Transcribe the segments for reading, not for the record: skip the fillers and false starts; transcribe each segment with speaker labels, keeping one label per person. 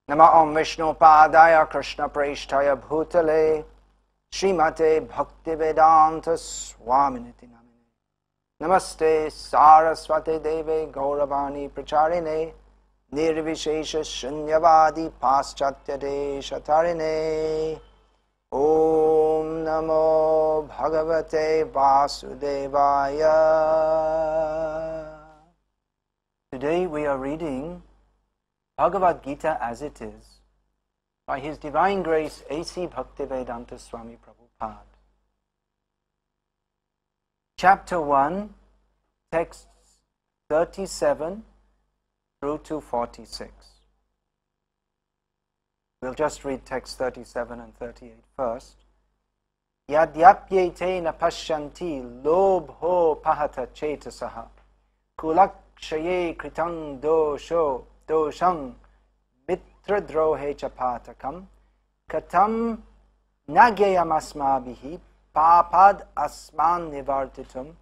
Speaker 1: Nama Om Vishnu Padaya Krishna Preshtaya Bhutale Srimate Bhakti Vedanta Swaminiti Namine Namaste Saraswate Deve Gauravani Pracharine Nirvishesha Shunyavadi Paschatya Deshatarine Om Namo Bhagavate Vasudevaya. Today we are reading Bhagavad Gita as it is by His Divine Grace H.H Bhakti Vedanta Swami Prabhupada. Chapter 1, texts 37 through to 46. We'll just read text 37 and 38 first. Yadyapyete na pashyanti lobho pahata chetasaha kulakshaye kritang doshang mitradrohe chapatakam katam nagyayamasmabihi papad asman nivartitum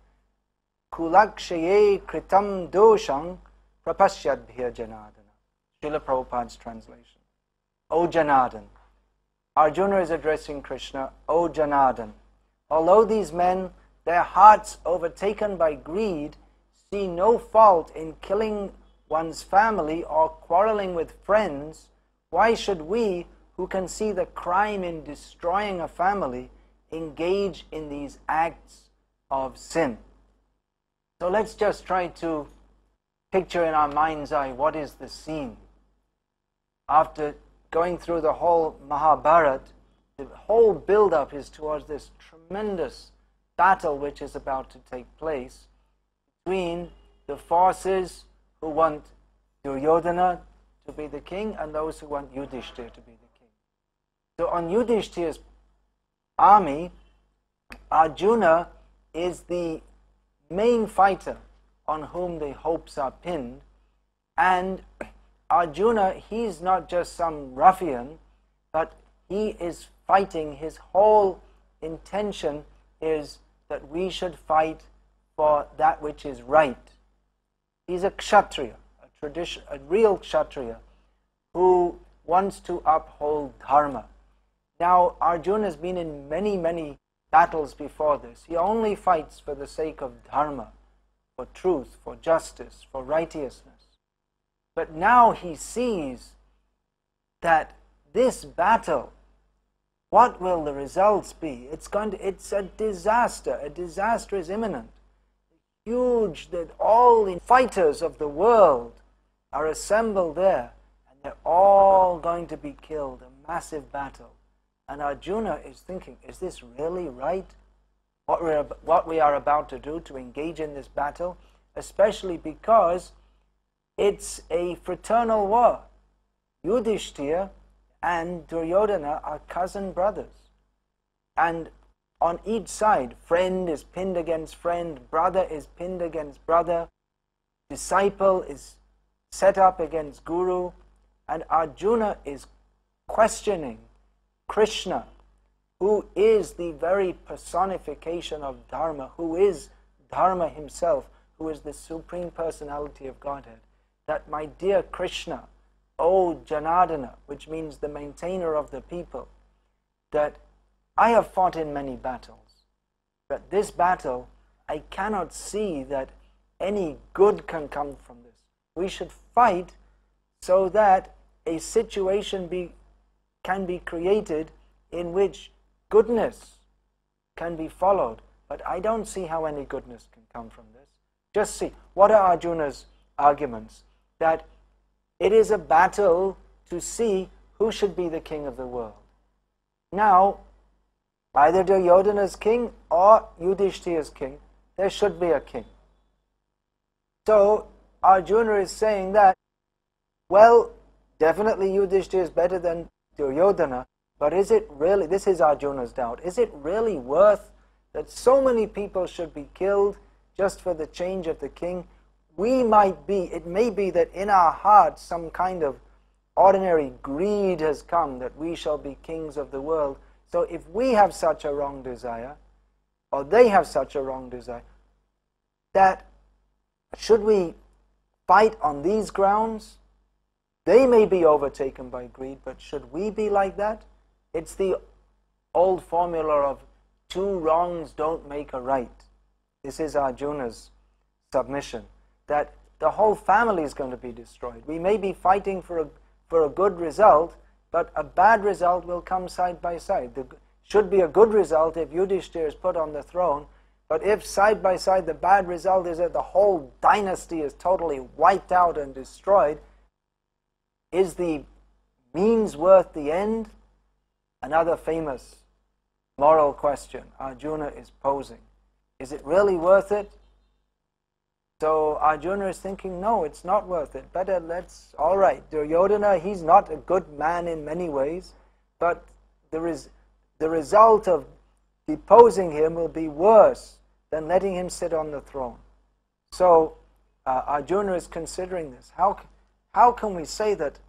Speaker 1: kulakshaye kritam doshang prapasyadbhya janadana. Srila Prabhupada's translation. O Janardhan. Arjuna is addressing Krishna, O Janardhan. Although these men, their hearts overtaken by greed, see no fault in killing one's family or quarreling with friends, why should we, who can see the crime in destroying a family, engage in these acts of sin? So let's just try to picture in our mind's eye what is the scene. After going through the whole Mahabharata, the whole build-up is towards this tremendous battle which is about to take place between the forces who want Duryodhana to be the king and those who want Yudhishthira to be the king. So on Yudhishthira's army, Arjuna is the main fighter on whom the hopes are pinned, and Arjuna, he's not just some ruffian, but he is fighting. His whole intention is that we should fight for that which is right. He's a kshatriya, a real kshatriya, who wants to uphold dharma. Now, Arjuna has been in many, many battles before this. He only fights for the sake of dharma, for truth, for justice, for righteousness. But now he sees that this battle, what will the results be? It's a disaster. A disaster is imminent. Huge, that all the fighters of the world are assembled there, and they're all going to be killed. A massive battle. And Arjuna is thinking, is this really right? What we are about to do, to engage in this battle, especially because it's a fraternal war. Yudhishthira and Duryodhana are cousin brothers. And on each side, friend is pinned against friend, brother is pinned against brother, disciple is set up against guru, and Arjuna is questioning Krishna, who is the very personification of Dharma, who is Dharma himself, who is the Supreme Personality of Godhead. That, my dear Krishna, O Janardana, which means the maintainer of the people, that I have fought in many battles, but this battle, I cannot see that any good can come from this. We should fight so that a situation can be created in which goodness can be followed, but I don't see how any goodness can come from this. Just see, what are Arjuna's arguments? That it is a battle to see who should be the king of the world. Now, either Duryodhana's king or Yudhishthira's king, there should be a king. So, Arjuna is saying that, well, definitely Yudhishthira is better than Duryodhana, but is it really, this is Arjuna's doubt, is it really worth that so many people should be killed just for the change of the king? It may be that in our hearts some kind of ordinary greed has come that we shall be kings of the world. So if we have such a wrong desire, or they have such a wrong desire, that should we fight on these grounds? They may be overtaken by greed, but should we be like that? It's the old formula of two wrongs don't make a right. This is Arjuna's submission, that the whole family is going to be destroyed. We may be fighting for a good result, but a bad result will come side by side. There should be a good result if Yudhishthira is put on the throne, but if side by side the bad result is that the whole dynasty is totally wiped out and destroyed, is the means worth the end? Another famous moral question Arjuna is posing. Is it really worth it? So Arjuna is thinking, no, it's not worth it. Better all right, Duryodhana, he's not a good man in many ways, but the result of deposing him will be worse than letting him sit on the throne. So Arjuna is considering this. How can we say that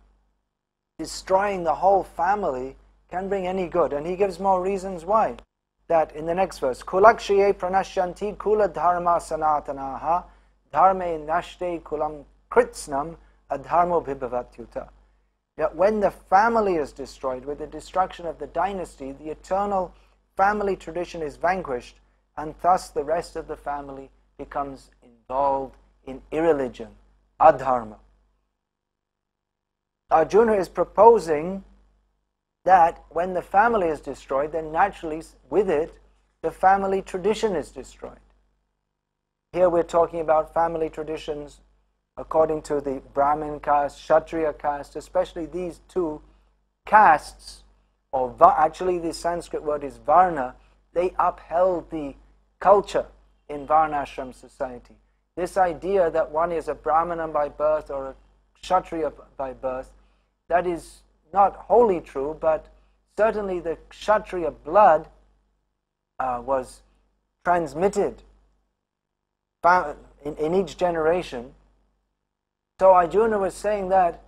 Speaker 1: destroying the whole family can bring any good? And he gives more reasons why. That in the next verse, Kulakshaye pranashyanti kula dharma sanatanaha dharme nashte kulam kritsnam adharmo bhibhavatyuta. That when the family is destroyed, with the destruction of the dynasty, the eternal family tradition is vanquished, and thus the rest of the family becomes involved in irreligion, adharma. Arjuna is proposing that when the family is destroyed, then naturally with it, the family tradition is destroyed. Here we're talking about family traditions according to the Brahmin caste, Kshatriya caste, especially these two castes, or actually the Sanskrit word is varna, they upheld the culture in varnashram society. This idea that one is a Brahmana by birth or a Kshatriya by birth, that is not wholly true, but certainly the Kshatriya blood was transmitted in each generation. So Arjuna was saying that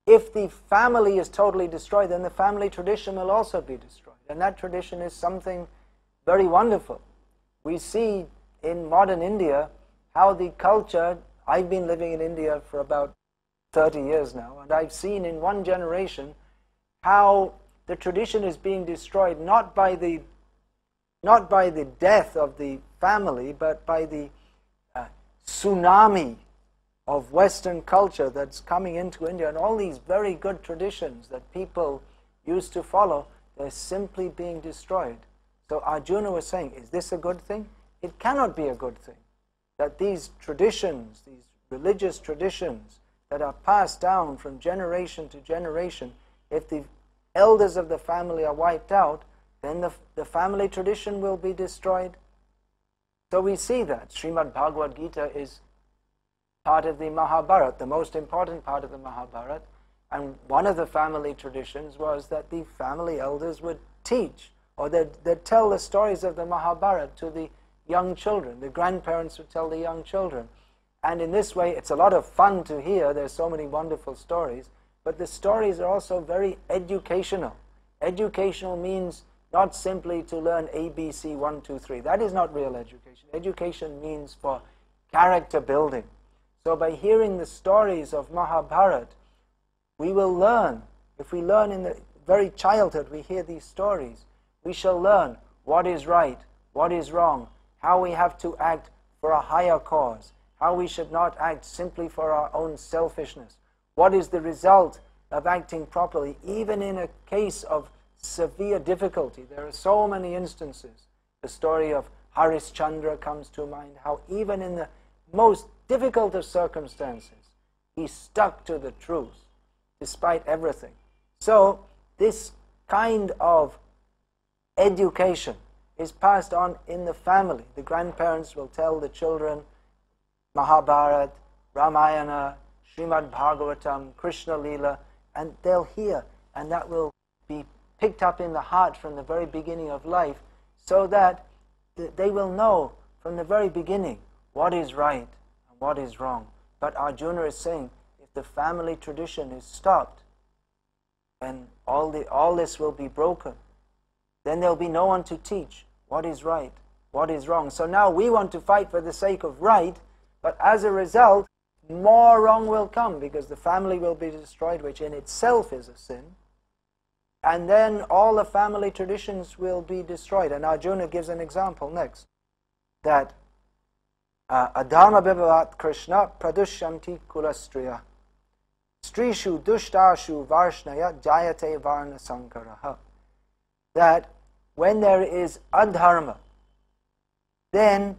Speaker 1: if the family is totally destroyed, then the family tradition will also be destroyed. And that tradition is something very wonderful. We see in modern India how the culture, I've been living in India for about 30 years now, and I've seen in one generation how the tradition is being destroyed not by the death of the family, but by the tsunami of Western culture that's coming into India, and all these very good traditions that people used to follow, they're simply being destroyed. So Arjuna was saying, is this a good thing? It cannot be a good thing. That these traditions, these religious traditions that are passed down from generation to generation, if the elders of the family are wiped out, then the family tradition will be destroyed. So we see that Srimad Bhagavad Gita is part of the Mahabharata, the most important part of the Mahabharata, and one of the family traditions was that the family elders would teach, or they'd tell the stories of the Mahabharata to the young children. The grandparents would tell the young children. And in this way, it's a lot of fun to hear. There's so many wonderful stories. But the stories are also very educational. Educational means not simply to learn ABC 1, 2, 3. That is not real education. Education means for character building. So by hearing the stories of Mahabharata, we will learn. If we learn in the very childhood, we hear these stories, we shall learn what is right, what is wrong, how we have to act for a higher cause, how we should not act simply for our own selfishness. What is the result of acting properly, even in a case of severe difficulty? There are so many instances. The story of Harishchandra comes to mind, how even in the most difficult of circumstances, he stuck to the truth, despite everything. So, this kind of education is passed on in the family. The grandparents will tell the children Mahabharata, Ramayana, Srimad Bhagavatam, Krishna Leela, and they'll hear, and that will be picked up in the heart from the very beginning of life, so that they will know from the very beginning what is right and what is wrong. But Arjuna is saying, if the family tradition is stopped, then all this will be broken. Then there will be no one to teach what is right, what is wrong. So now we want to fight for the sake of right, but as a result, more wrong will come, because the family will be destroyed, which in itself is a sin. And then all the family traditions will be destroyed. And Arjuna gives an example next, that adharma bhibavat Krishna pradushyanti kulastriya strishu dushtashu varshnaya jayate varna sankaraha. That when there is adharma, then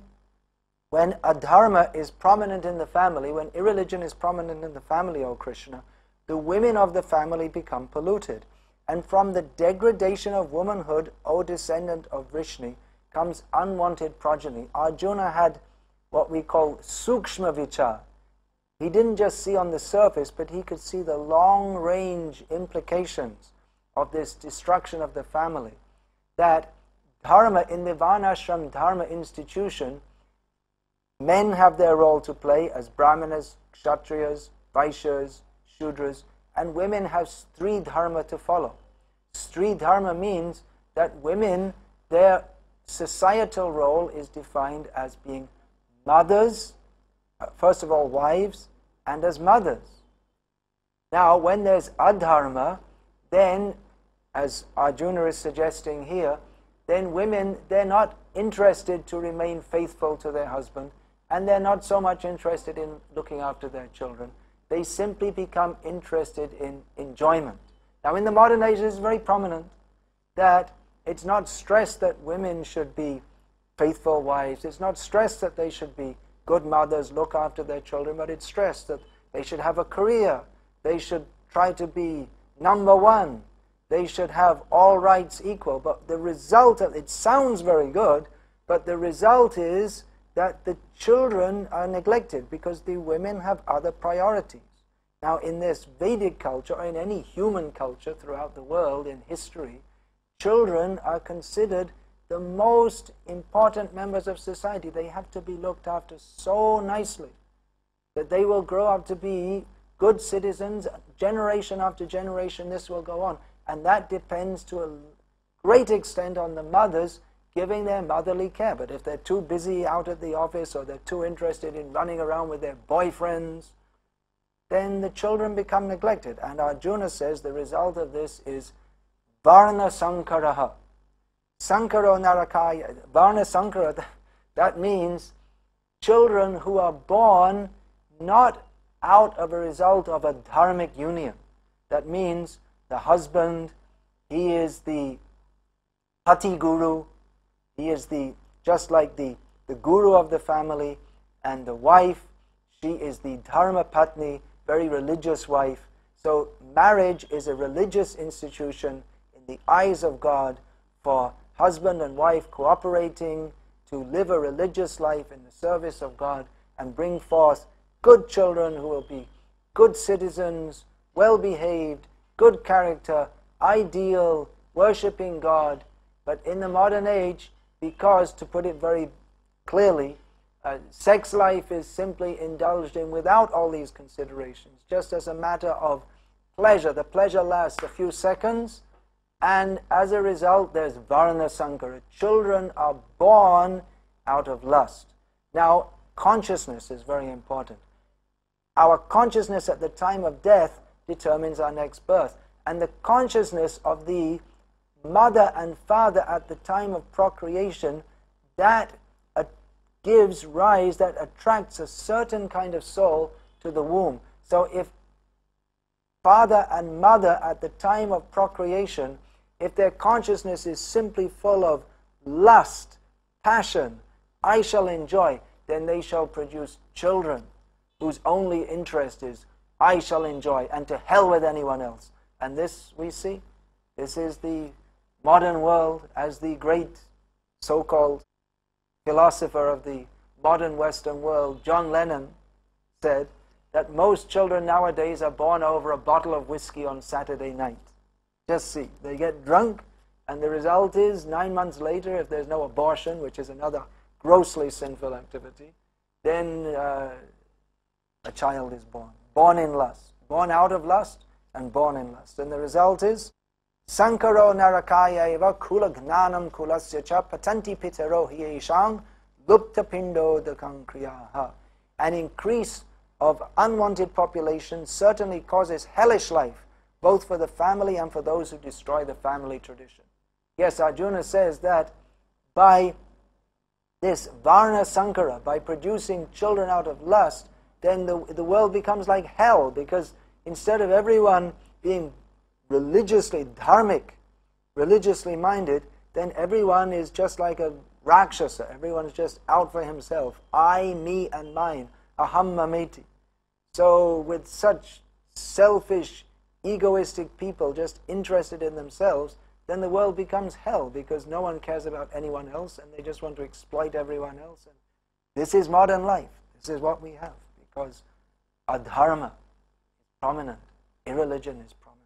Speaker 1: when adharma is prominent in the family, when irreligion is prominent in the family, O Krishna, the women of the family become polluted. And from the degradation of womanhood, O descendant of Vrishni, comes unwanted progeny. Arjuna had what we call sukshma vichar. He didn't just see on the surface, but he could see the long-range implications of this destruction of the family. That dharma, in the varnashram dharma institution, men have their role to play as brahmanas, kshatriyas, vaishyas, shudras, and women have stri dharma to follow. Stri dharma means that women, their societal role is defined as being mothers, first of all wives, and as mothers. Now, when there's adharma, then, as Arjuna is suggesting here, then women, they're not interested to remain faithful to their husband, and they're not so much interested in looking after their children. They simply become interested in enjoyment. Now, in the modern age, it's very prominent that it's not stressed that women should be faithful wives. It's not stressed that they should be good mothers, look after their children, but it's stressed that they should have a career. They should try to be number one. They should have all rights equal. But the result of it sounds very good, but the result is that the children are neglected because the women have other priorities. Now, in this Vedic culture, or in any human culture throughout the world in history, children are considered the most important members of society. They have to be looked after so nicely that they will grow up to be good citizens. Generation after generation, this will go on. And that depends to a great extent on the mothers giving their motherly care. But if they're too busy out at the office, or they're too interested in running around with their boyfriends, then the children become neglected. And Arjuna says the result of this is varna sankaraha. Sankaro narakaya. Varna sankara, that means children who are born not out of a result of a dharmic union. That means the husband, he is the pati guru, he is just like the guru of the family, and the wife, she is the dharma patni, very religious wife. So marriage is a religious institution in the eyes of God for husband and wife cooperating to live a religious life in the service of God and bring forth good children who will be good citizens, well-behaved, good character, ideal, worshipping God. But in the modern age, because, to put it very clearly, sex life is simply indulged in without all these considerations, just as a matter of pleasure. The pleasure lasts a few seconds, and as a result, there's varna sankara. Children are born out of lust. Now, consciousness is very important. Our consciousness at the time of death determines our next birth. And the consciousness of the mother and father at the time of procreation, that gives rise, that attracts a certain kind of soul to the womb. So if father and mother at the time of procreation, if their consciousness is simply full of lust, passion, I shall enjoy, then they shall produce children whose only interest is I shall enjoy, and to hell with anyone else. And this, we see, this is the modern world, as the great so-called philosopher of the modern Western world, John Lennon, said that most children nowadays are born over a bottle of whiskey on Saturday night. Just see, they get drunk, and the result is 9 months later, if there's no abortion, which is another grossly sinful activity, then a child is born in lust, born out of lust and born in lust. And the result is sankaro narakaya eva kula gnanam kulasya cha patanti pitero hieshang lupta pindo dakam kriyaha. An increase of unwanted population certainly causes hellish life, both for the family and for those who destroy the family tradition. Yes, Arjuna says that by this Varna Sankara, by producing children out of lust, then the world becomes like hell, because instead of everyone being religiously dharmic, religiously minded, then everyone is just like a Rakshasa. Everyone is just out for himself. I, me, and mine. Aham mameti. So with such selfish, egoistic people just interested in themselves, then the world becomes hell, because no one cares about anyone else and they just want to exploit everyone else. And this is modern life. This is what we have, because adharma is prominent, irreligion is prominent.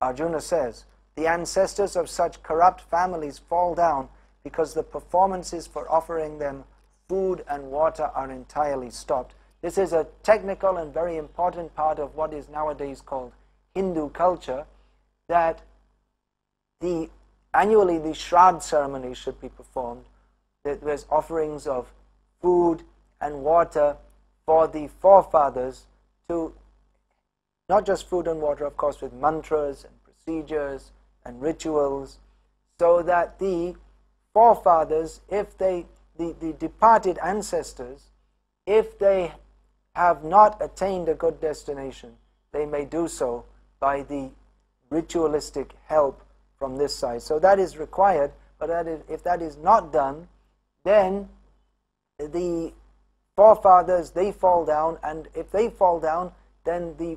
Speaker 1: Arjuna says, the ancestors of such corrupt families fall down because the performances for offering them food and water are entirely stopped. This is a technical and very important part of what is nowadays called Hindu culture, that annually the Shraddha ceremony should be performed. There's offerings of food and water for the forefathers, to not just food and water, of course, with mantras and procedures and rituals, so that the forefathers, if the departed ancestors, if they have not attained a good destination, they may do so by the ritualistic help from this side. So that is required, but if that is not done, then the forefathers, they fall down, and if they fall down, then the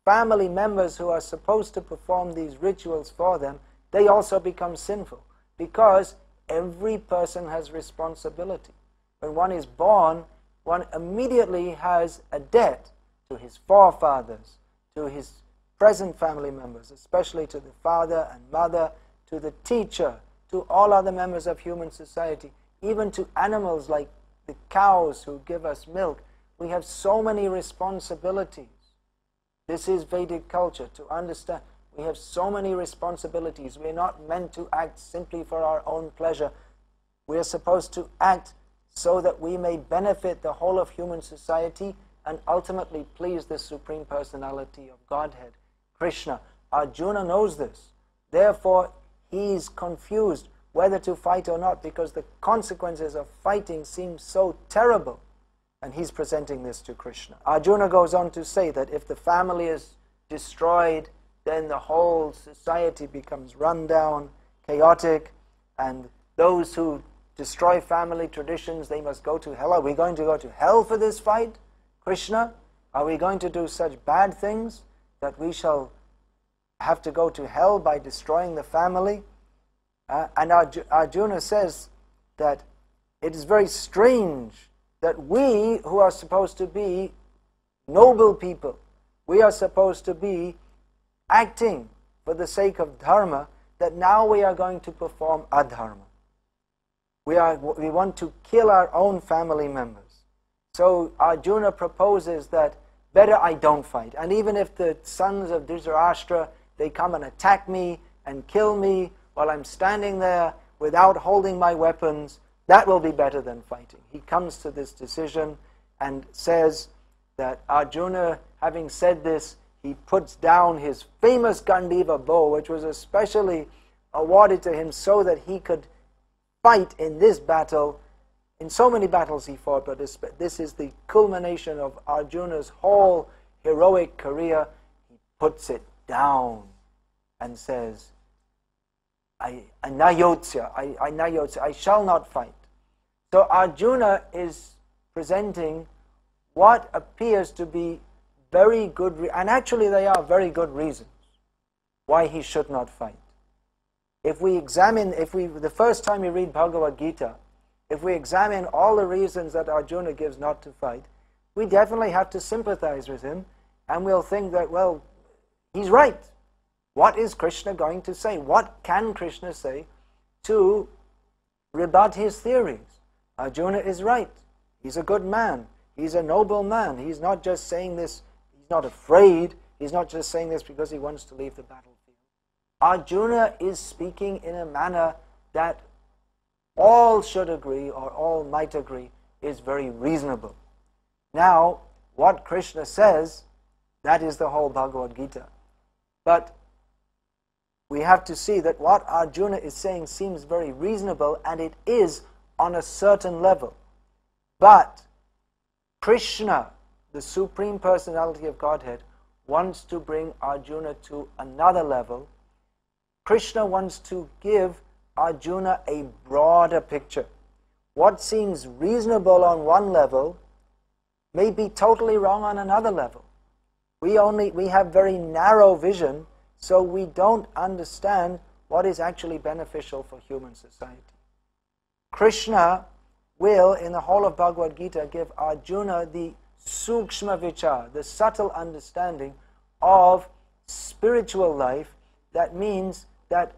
Speaker 1: family members who are supposed to perform these rituals for them, they also become sinful, because every person has responsibility. When one is born, one immediately has a debt to his forefathers, to his present family members, especially to the father and mother, to the teacher, to all other members of human society, even to animals like the cows who give us milk. We have so many responsibilities. This is Vedic culture, to understand. We have so many responsibilities. We're not meant to act simply for our own pleasure. We're supposed to act so that we may benefit the whole of human society and ultimately please the Supreme Personality of Godhead, Krishna. Arjuna knows this. Therefore, he's confused whether to fight or not, because the consequences of fighting seem so terrible. And he's presenting this to Krishna. Arjuna goes on to say that if the family is destroyed, then the whole society becomes run down, chaotic, and those who destroy family traditions, they must go to hell. Are we going to go to hell for this fight, Krishna? Are we going to do such bad things that we shall have to go to hell by destroying the family? And Arjuna says that it is very strange that we, who are supposed to be noble people, we are supposed to be acting for the sake of dharma, that now we are going to perform adharma. We want to kill our own family members. So Arjuna proposes that better I don't fight. And even if the sons of Dhritarashtra, they come and attack me and kill me while I'm standing there without holding my weapons, that will be better than fighting. He comes to this decision and says that Arjuna, having said this, he puts down his famous Gandiva bow, which was especially awarded to him so that he could fight in this battle. In so many battles he fought, but this is the culmination of Arjuna's whole heroic career. He puts it down and says, I shall not fight. So Arjuna is presenting what appears to be very good, and actually they are very good reasons why he should not fight. If we examine, the first time you read Bhagavad Gita, if we examine all the reasons that Arjuna gives not to fight, we definitely have to sympathize with him, and we'll think that, well, he's right. What is Krishna going to say? What can Krishna say to rebut his theories? Arjuna is right. He's a good man. He's a noble man. He's not just saying this, he's not afraid. He's not just saying this because he wants to leave the battlefield. Arjuna is speaking in a manner that all should agree, or all might agree, is very reasonable. Now, what Krishna says, that is the whole Bhagavad Gita. But we have to see that what Arjuna is saying seems very reasonable, and it is on a certain level. But Krishna, the Supreme Personality of Godhead, wants to bring Arjuna to another level. Krishna wants to give Arjuna a broader picture. What seems reasonable on one level may be totally wrong on another level. We have very narrow vision, so we don't understand what is actually beneficial for human society. Krishna will, in the whole of Bhagavad Gita, give Arjuna the sukshma vichar, the subtle understanding of spiritual life. That means that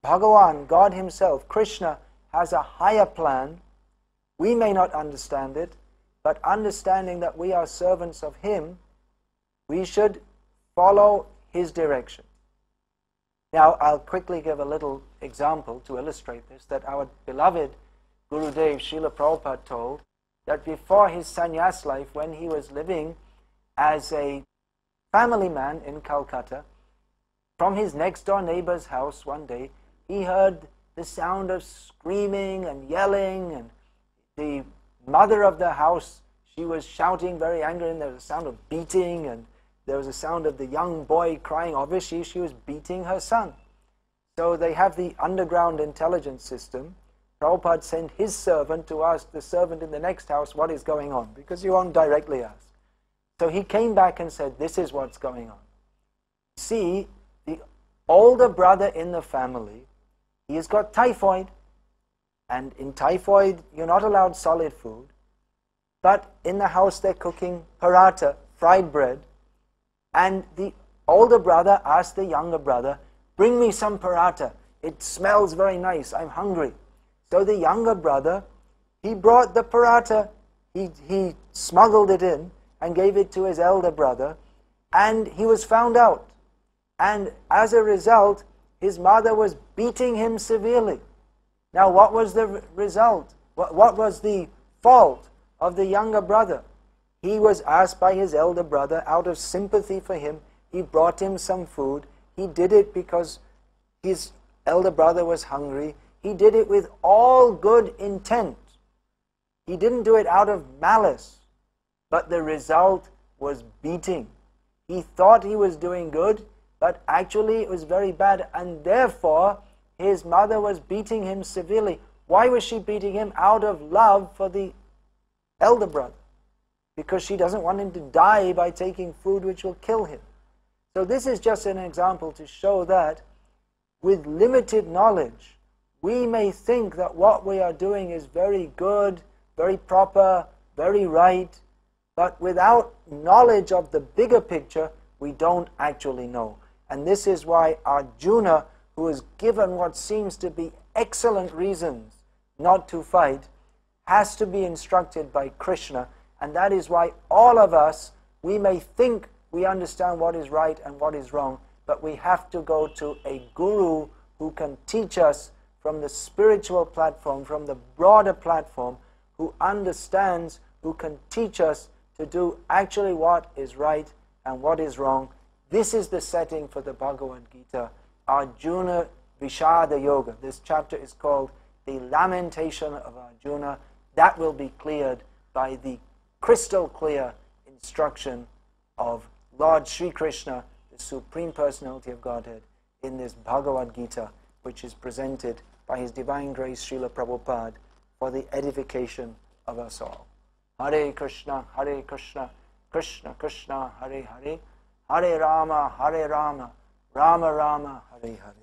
Speaker 1: Bhagavan, God Himself, Krishna, has a higher plan. We may not understand it, but understanding that we are servants of Him, we should follow His direction. Now, I'll quickly give a little example to illustrate this, that our beloved Gurudev Srila Prabhupada told that before his sannyas life, when he was living as a family man in Calcutta, from his next door neighbor's house one day, he heard the sound of screaming and yelling, and the mother of the house, she was shouting very angry, and there was a sound of beating, and there was a sound of the young boy crying. Obviously, she was beating her son. So they have the underground intelligence system. Prabhupada sent his servant to ask the servant in the next house what is going on, because you won't directly ask. So he came back and said, this is what's going on. See, the older brother in the family, he has got typhoid. And in typhoid, you're not allowed solid food. But in the house, they're cooking paratha, fried bread. And the older brother asked the younger brother, bring me some paratha. It smells very nice. I'm hungry. So the younger brother, he brought the paratha. He smuggled it in and gave it to his elder brother. And he was found out. And as a result, his mother was beating him severely. Now, what was the result? What was the fault of the younger brother? He was asked by his elder brother, out of sympathy for him, he brought him some food. He did it because his elder brother was hungry. He did it with all good intent. He didn't do it out of malice. But the result was beating. He thought he was doing good, but actually it was very bad. And therefore, his mother was beating him severely. Why was she beating him? Out of love for the elder brother. Because she doesn't want him to die by taking food which will kill him. So this is just an example to show that with limited knowledge, we may think that what we are doing is very good, very proper, very right, but without knowledge of the bigger picture, we don't actually know. And this is why Arjuna, who is given what seems to be excellent reasons not to fight, has to be instructed by Krishna. And that is why all of us, we may think we understand what is right and what is wrong, but we have to go to a guru who can teach us from the spiritual platform, from the broader platform, who understands, who can teach us to do actually what is right and what is wrong. This is the setting for the Bhagavad Gita, Arjuna Vishada Yoga. This chapter is called The Lamentation of Arjuna. That will be cleared by the crystal clear instruction of Lord Sri Krishna, the Supreme Personality of Godhead, in this Bhagavad Gita, which is presented by His Divine Grace Srila Prabhupada for the edification of us all. Hare Krishna, Krishna Krishna, Hare Hare, Hare Rama, Rama Rama, Hare Hare.